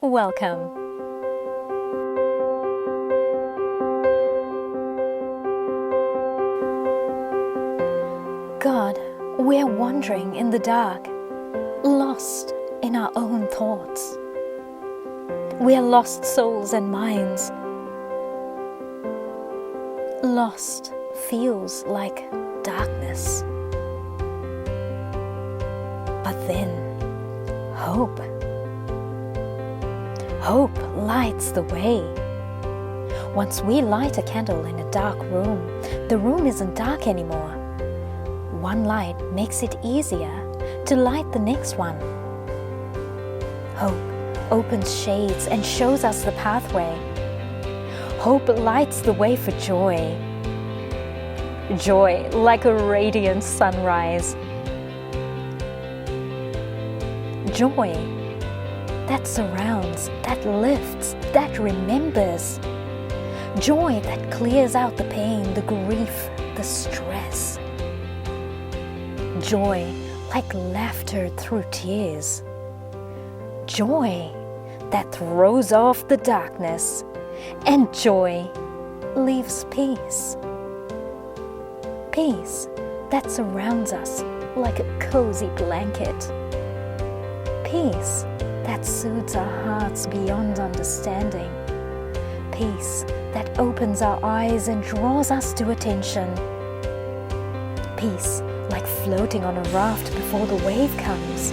Welcome. God, we're wandering in the dark, lost in our own thoughts. We're lost souls and minds. Lost feels like darkness. But then, hope. Hope lights the way. Once we light a candle in a dark room, the room isn't dark anymore. One light makes it easier to light the next one. Hope opens shades and shows us the pathway. Hope lights the way for joy. Joy like a radiant sunrise. Joy that surrounds, that lifts, that remembers. Joy that clears out the pain, the grief, the stress. Joy like laughter through tears. Joy that throws off the darkness, and joy leaves peace. Peace that surrounds us like a cozy blanket. Peace that soothes our hearts beyond understanding. Peace that opens our eyes and draws us to attention. Peace like floating on a raft before the wave comes.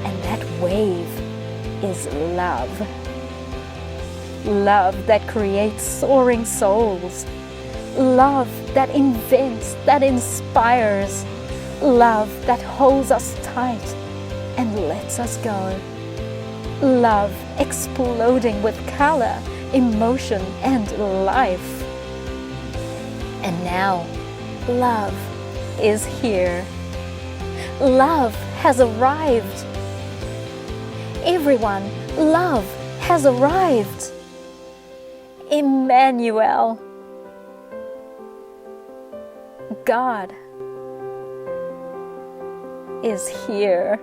And that wave is love. Love that creates soaring souls. Love that invents, that inspires. Love that holds us tight and lets us go. Love exploding with color, emotion, and life. And now, love is here. Love has arrived. Everyone, love has arrived. Emmanuel. God is here.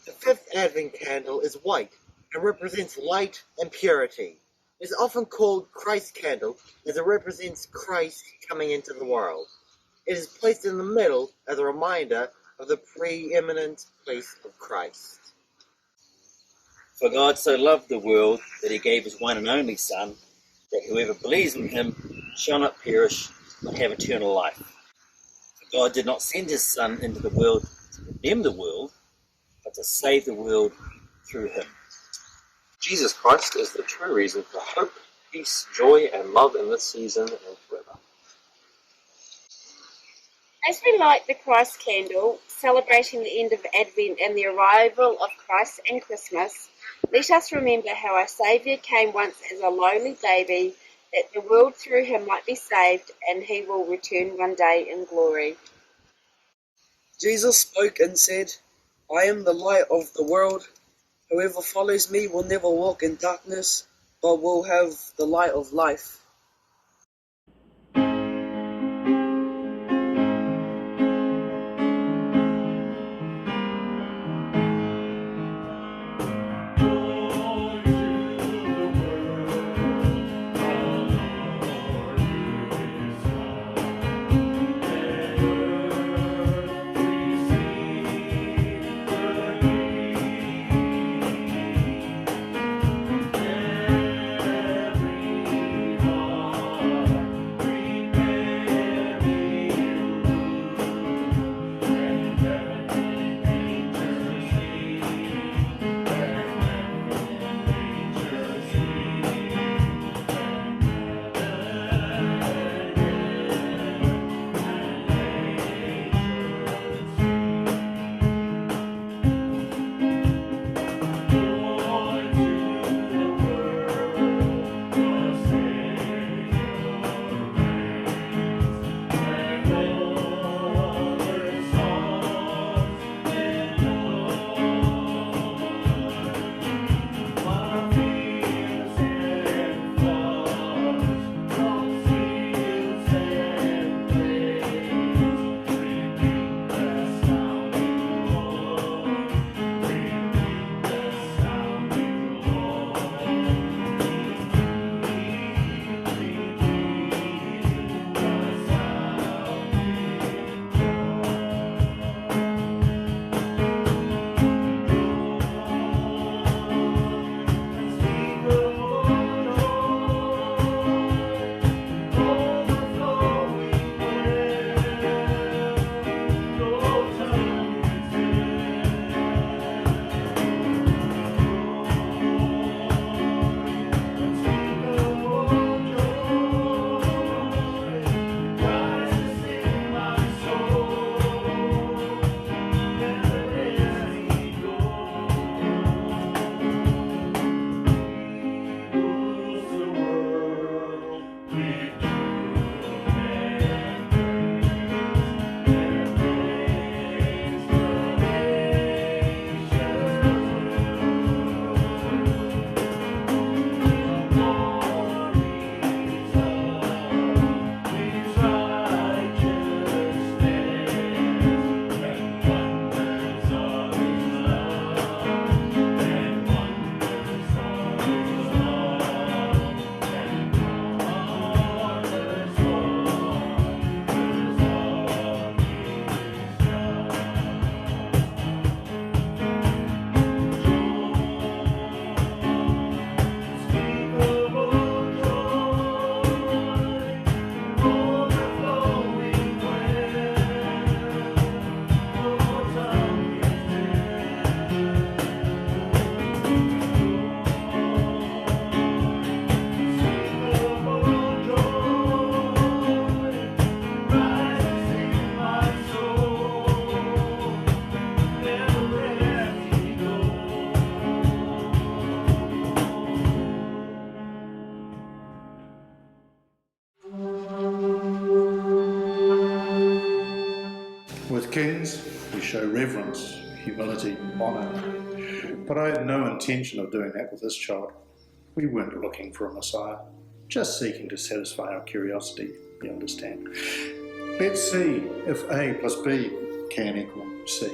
The fifth Advent candle is white and represents light and purity. It is often called Christ candle as it represents Christ coming into the world. It is placed in the middle as a reminder of the preeminent place of Christ. For God so loved the world that he gave his one and only Son, that whoever believes in him shall not perish but have eternal life. For God did not send his Son into the world to condemn the world, but to save the world through him. Jesus Christ is the true reason for hope, peace, joy, and love in this season and forever. As we light the Christ candle, celebrating the end of Advent and the arrival of Christ and Christmas, let us remember how our Saviour came once as a lowly baby, that the world through him might be saved, and he will return one day in glory. Jesus spoke and said, I am the light of the world. Whoever follows me will never walk in darkness, but will have the light of life. With kings, we show reverence, humility, honour. But I had no intention of doing that with this child. We weren't looking for a Messiah, just seeking to satisfy our curiosity, you understand. Let's see if A plus B can equal C.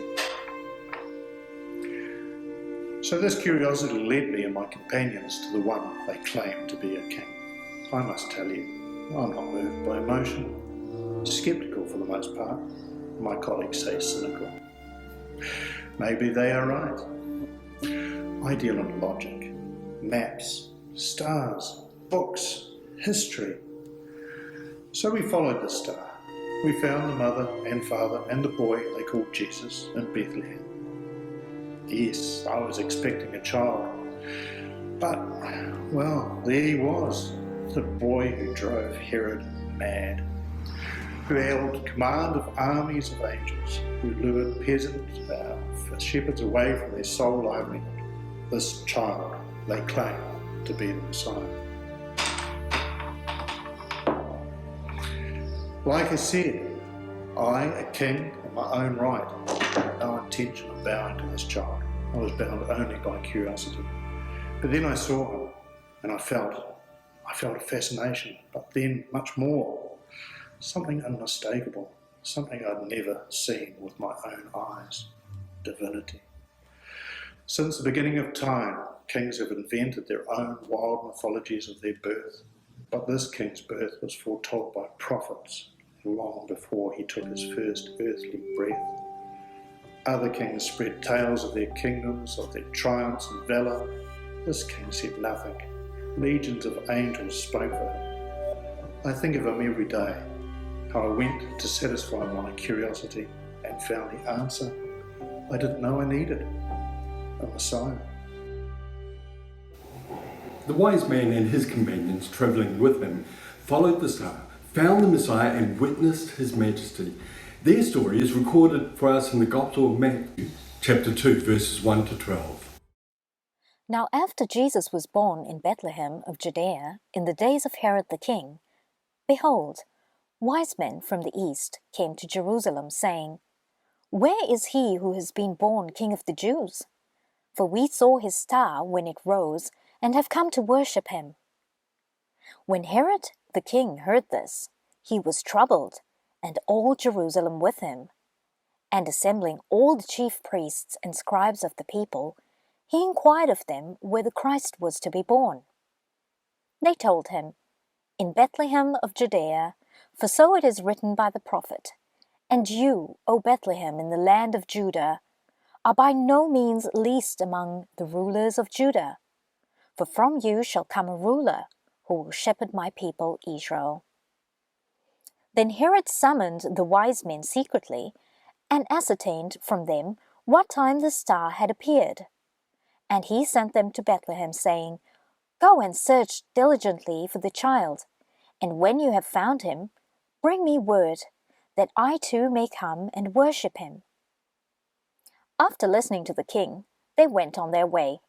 So this curiosity led me and my companions to the one they claimed to be a king. I must tell you, I'm not moved by emotion. Sceptical for the most part. My colleagues say cynical. Maybe they are right. I deal in logic, maps, stars, books, history. So we followed the star. We found the mother and father and the boy they called Jesus in Bethlehem. Yes, I was expecting a child. But, well, there he was, the boy who drove Herod mad, who held command of armies of angels, who lured peasant shepherds away from their sole livelihood. This child they claim to be the Messiah. Like I said, I, a king in my own right, had no intention of bowing to this child. I was bound only by curiosity. But then I saw him, and I felt a fascination, but then much more. Something unmistakable, something I'd never seen with my own eyes. Divinity. Since the beginning of time, kings have invented their own wild mythologies of their birth, but this king's birth was foretold by prophets long before he took his first earthly breath. Other kings spread tales of their kingdoms, of their triumphs and valour. This king said nothing. Legions of angels spoke for him. I think of him every day, how I went to satisfy my curiosity and found the answer I didn't know I needed, a Messiah. The wise man and his companions travelling with him followed the star, found the Messiah and witnessed his majesty. Their story is recorded for us in the Gospel of Matthew, chapter 2, verses 1 to 12. Now after Jesus was born in Bethlehem of Judea, in the days of Herod the king, behold, wise men from the east came to Jerusalem, saying, Where is he who has been born King of the Jews? For we saw his star when it rose, and have come to worship him. When Herod the king heard this, he was troubled, and all Jerusalem with him. And assembling all the chief priests and scribes of the people, he inquired of them where the Christ was to be born. They told him, In Bethlehem of Judea, for so it is written by the prophet, And you, O Bethlehem, in the land of Judah, are by no means least among the rulers of Judah, for from you shall come a ruler who will shepherd my people Israel. Then Herod summoned the wise men secretly, and ascertained from them what time the star had appeared. And he sent them to Bethlehem, saying, Go and search diligently for the child, and when you have found him, bring me word, that I too may come and worship him. After listening to the king, they went on their way.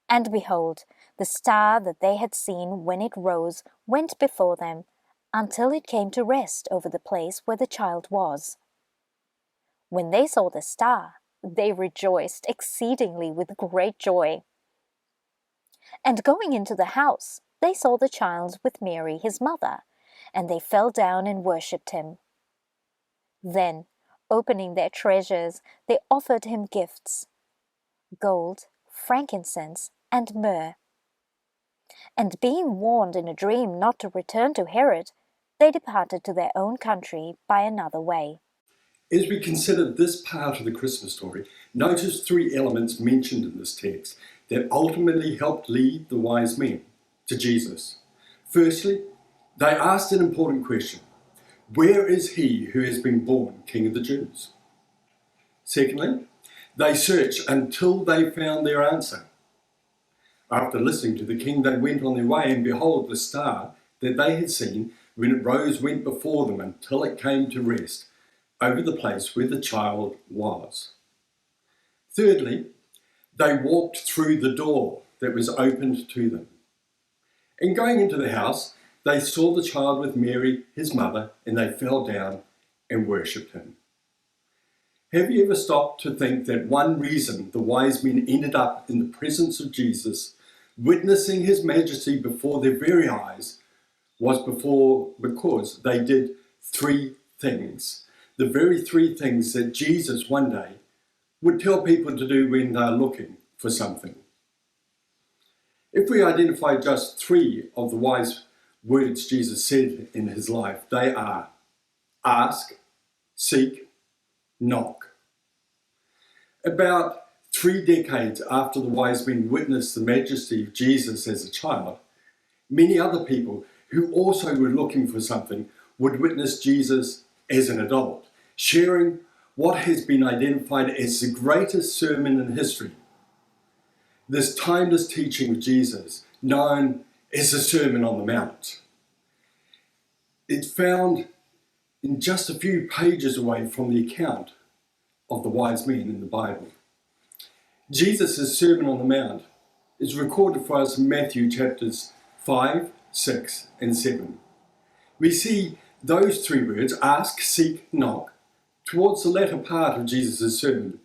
And behold, the star that they had seen when it rose went before them, until it came to rest over the place where the child was. When they saw the star, they rejoiced exceedingly with great joy. And going into the house, they saw the child with Mary his mother, and they fell down and worshipped him. Then, opening their treasures, they offered him gifts, gold, frankincense, and myrrh. And being warned in a dream not to return to Herod, they departed to their own country by another way. As we consider this part of the Christmas story, notice three elements mentioned in this text that ultimately helped lead the wise men to Jesus. Firstly, they asked an important question. Where is he who has been born King of the Jews? Secondly, they searched until they found their answer. After listening to the king, they went on their way, and behold, the star that they had seen when it rose went before them until it came to rest over the place where the child was. Thirdly, they walked through the door that was opened to them. And going into the house, they saw the child with Mary, his mother, and they fell down and worshipped him. Have you ever stopped to think that one reason the wise men ended up in the presence of Jesus, witnessing his majesty before their very eyes, was because they did three things. The very three things that Jesus one day would tell people to do when they're looking for something. If we identify just three of the wise words Jesus said in his life, they are ask, seek, knock. About 3 decades after the wise men witnessed the majesty of Jesus as a child, many other people who also were looking for something would witness Jesus as an adult, sharing what has been identified as the greatest sermon in history. This timeless teaching of Jesus, known as the Sermon on the Mount. It's found in just a few pages away from the account of the wise men in the Bible. Jesus' Sermon on the Mount is recorded for us in Matthew chapters 5, 6, and 7. We see those three words, ask, seek, knock, towards the latter part of Jesus' sermon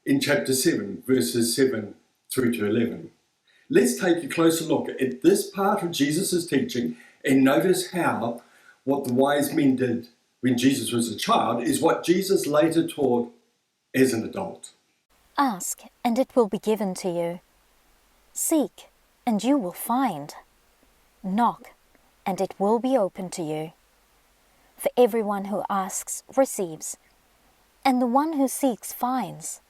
in chapter 7, verses 7 through to 11. Let's take a closer look at this part of Jesus' teaching and notice how what the wise men did when Jesus was a child is what Jesus later taught as an adult. Ask, and it will be given to you. Seek, and you will find. Knock, and it will be opened to you. For everyone who asks receives, and the one who seeks finds,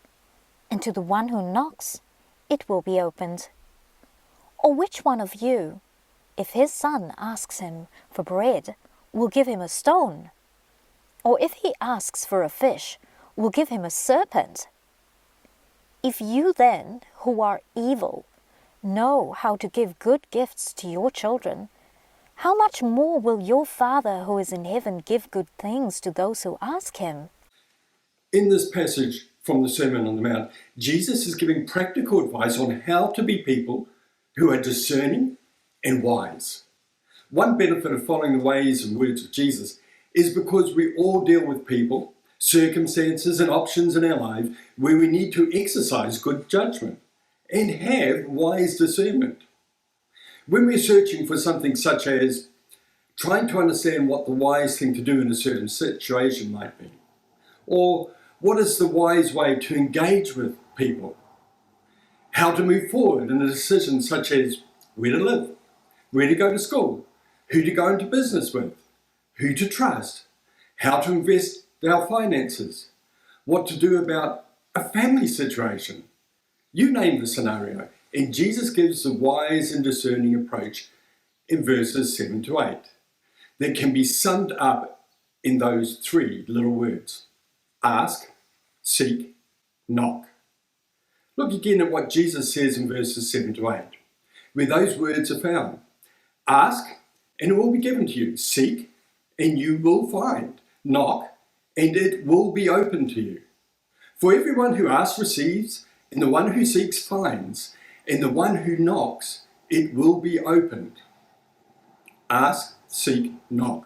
and to the one who knocks it will be opened. Or which one of you, if his son asks him for bread, will give him a stone? Or if he asks for a fish, will give him a serpent? If you then, who are evil, know how to give good gifts to your children, how much more will your Father who is in heaven give good things to those who ask him? In this passage from the Sermon on the Mount, Jesus is giving practical advice on how to be people who are discerning and wise. One benefit of following the ways and words of Jesus is because we all deal with people, circumstances and options in our life where we need to exercise good judgment and have wise discernment. When we're searching for something such as trying to understand what the wise thing to do in a certain situation might be, or what is the wise way to engage with people, how to move forward in a decision such as where to live, where to go to school, who to go into business with, who to trust, how to invest our finances, what to do about a family situation. You name the scenario, and Jesus gives the wise and discerning approach in verses 7 to 8 that can be summed up in those three little words: ask, seek, knock. Look again at what Jesus says in verses 7 to 8, where those words are found. Ask, and it will be given to you. Seek, and you will find. Knock, and it will be open to you. For everyone who asks receives, and the one who seeks finds, and the one who knocks, it will be opened. Ask, seek, knock.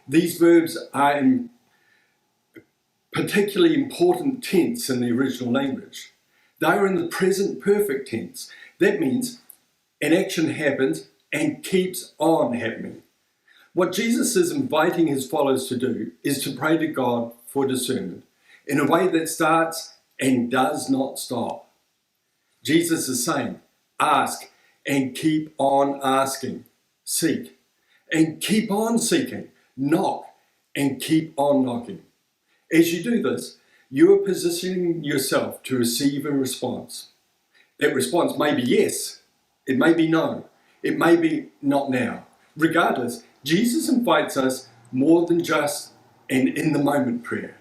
These verbs are in particularly important tense in the original language. They are in the present perfect tense. That means an action happens and keeps on happening. What Jesus is inviting his followers to do is to pray to God for discernment in a way that starts and does not stop. Jesus is saying, ask and keep on asking. Seek and keep on seeking. Knock and keep on knocking. As you do this, you are positioning yourself to receive a response. That response may be yes, it may be no, it may be not now. Regardless, Jesus invites us more than just an in-the-moment prayer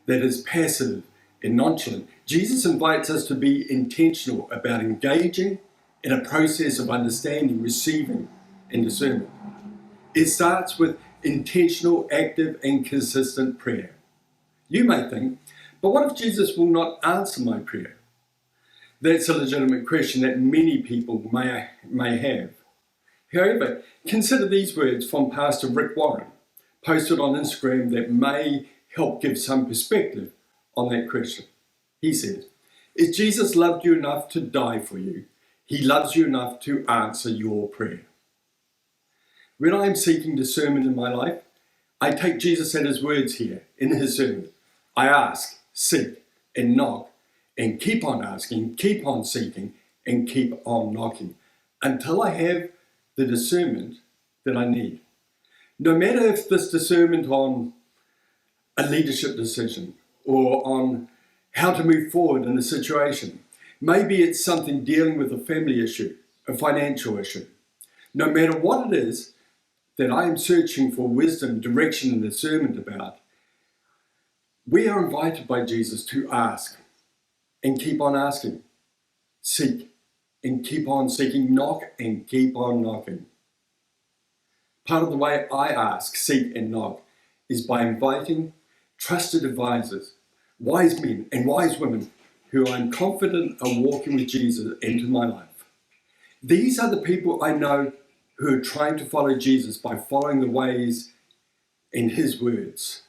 that is passive and nonchalant. Jesus invites us to be intentional about engaging in a process of understanding, receiving, and discernment. It starts with intentional, active, and consistent prayer. You may think, but what if Jesus will not answer my prayer? That's a legitimate question that many people may have. However, consider these words from Pastor Rick Warren, posted on Instagram that may help give some perspective on that question. He said, if Jesus loved you enough to die for you, he loves you enough to answer your prayer. When I am seeking discernment in my life, I take Jesus at his words here in his sermon. I ask, seek, and knock, and keep on asking, keep on seeking, and keep on knocking until I have the discernment that I need. No matter if this discernment on a leadership decision or on how to move forward in a situation, maybe it's something dealing with a family issue, a financial issue. No matter what it is that I am searching for wisdom, direction, and discernment about, we are invited by Jesus to ask and keep on asking, seek and keep on seeking, knock and keep on knocking. Part of the way I ask, seek, and knock is by inviting trusted advisors, wise men and wise women who I'm confident are walking with Jesus into my life. These are the people I know who are trying to follow Jesus by following the ways in his words.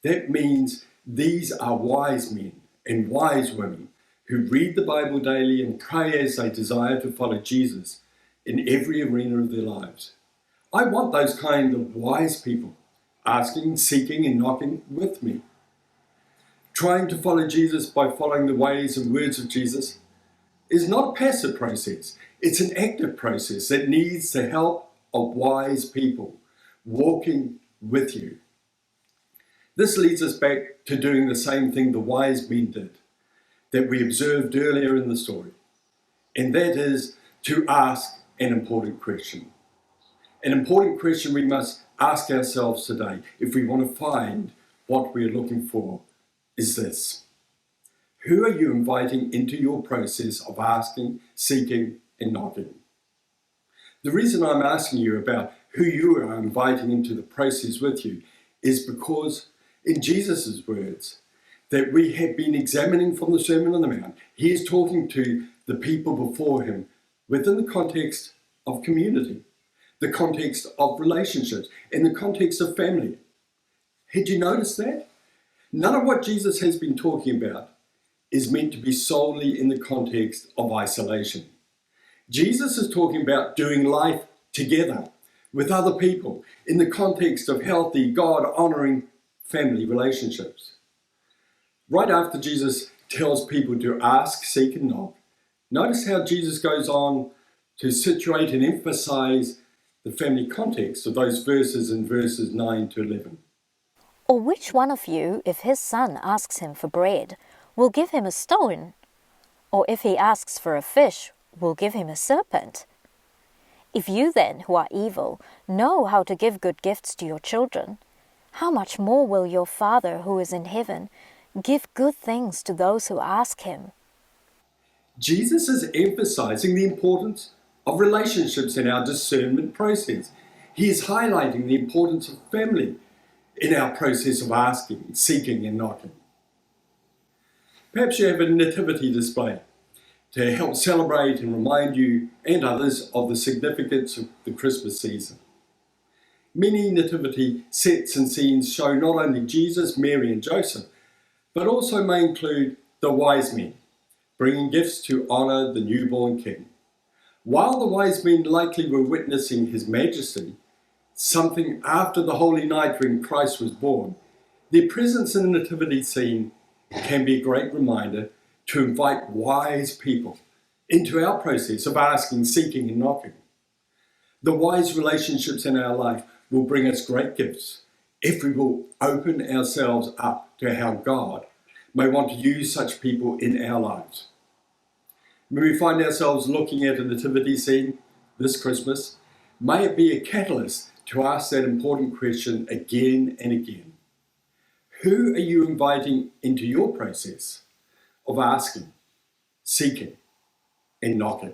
That means these are wise men and wise women who read the Bible daily and pray as they desire to follow Jesus in every arena of their lives. I want those kind of wise people asking, seeking, and knocking with me. Trying to follow Jesus by following the ways and words of Jesus is not a passive process. It's an active process that needs the help of wise people walking with you. This leads us back to doing the same thing the wise men did that we observed earlier in the story, and that is to ask an important question. An important question we must ask ourselves today if we want to find what we're looking for is this: who are you inviting into your process of asking, seeking, and knocking? The reason I'm asking you about who you are inviting into the process with you is because in Jesus' words that we have been examining from the Sermon on the Mount, he is talking to the people before him within the context of community, the context of relationships, and the context of family. Had you noticed that? None of what Jesus has been talking about is meant to be solely in the context of isolation. Jesus is talking about doing life together with other people in the context of healthy, God-honoring family relationships. Right after Jesus tells people to ask, seek, and knock, notice how Jesus goes on to situate and emphasize the family context of those verses in verses 9 to 11. Or which one of you, if his son asks him for bread, will give him a stone? Or if he asks for a fish, will give him a serpent? If you then, who are evil, know how to give good gifts to your children, how much more will your Father who is in heaven give good things to those who ask him? Jesus is emphasizing the importance of relationships in our discernment process. He is highlighting the importance of family in our process of asking, seeking, and knocking. Perhaps you have a nativity display to help celebrate and remind you and others of the significance of the Christmas season. Many nativity sets and scenes show not only Jesus, Mary, and Joseph, but also may include the wise men, bringing gifts to honour the newborn king. While the wise men likely were witnessing his majesty, something after the holy night when Christ was born, their presence in the nativity scene can be a great reminder to invite wise people into our process of asking, seeking, and knocking. The wise relationships in our life will bring us great gifts if we will open ourselves up to how God may want to use such people in our lives. When we find ourselves looking at a nativity scene this Christmas, may it be a catalyst to ask that important question again and again. Who are you inviting into your process of asking, seeking, and knocking?